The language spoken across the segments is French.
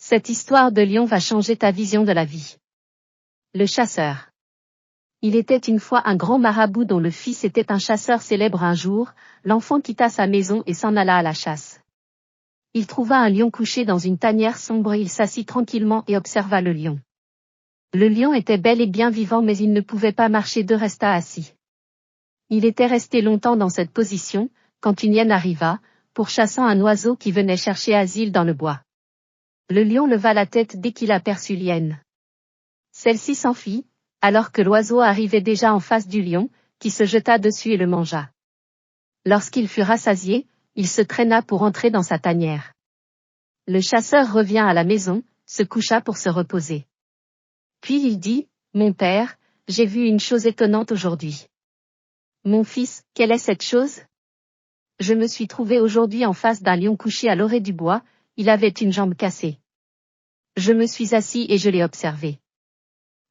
Cette histoire de lion va changer ta vision de la vie. Le chasseur. Il était une fois un grand marabout dont le fils était un chasseur célèbre. Un jour, l'enfant quitta sa maison et s'en alla à la chasse. Il trouva un lion couché dans une tanière sombre. Il s'assit tranquillement et observa le lion. Le lion était bel et bien vivant, mais il ne pouvait pas marcher. Resta assis. Il était resté longtemps dans cette position, quand une hyène arriva, pourchassant un oiseau qui venait chercher asile dans le bois. Le lion leva la tête dès qu'il aperçut l'hyène. Celle-ci s'enfuit, alors que l'oiseau arrivait déjà en face du lion, qui se jeta dessus et le mangea. Lorsqu'il fut rassasié, il se traîna pour entrer dans sa tanière. Le chasseur revint à la maison, se coucha pour se reposer. Puis il dit, « Mon père, j'ai vu une chose étonnante aujourd'hui. » « Mon fils, quelle est cette chose ? » « Je me suis trouvé aujourd'hui en face d'un lion couché à l'orée du bois, il avait une jambe cassée. Je me suis assis et je l'ai observé.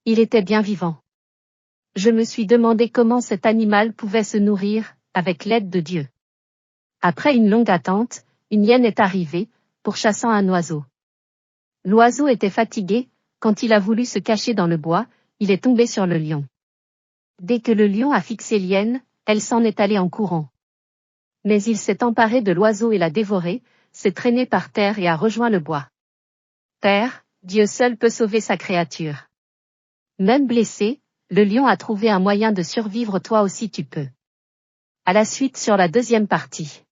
Il était bien vivant. Je me suis demandé comment cet animal pouvait se nourrir, avec l'aide de Dieu. Après une longue attente, une hyène est arrivée, pourchassant un oiseau. L'oiseau était fatigué, quand il a voulu se cacher dans le bois, il est tombé sur le lion. Dès que le lion a fixé l'hyène, elle s'en est allée en courant. Mais il s'est emparé de l'oiseau et l'a dévoré, s'est traîné par terre et a rejoint le bois. Père, Dieu seul peut sauver sa créature. Même blessé, le lion a trouvé un moyen de survivre, toi aussi tu peux. À la suite sur la deuxième partie.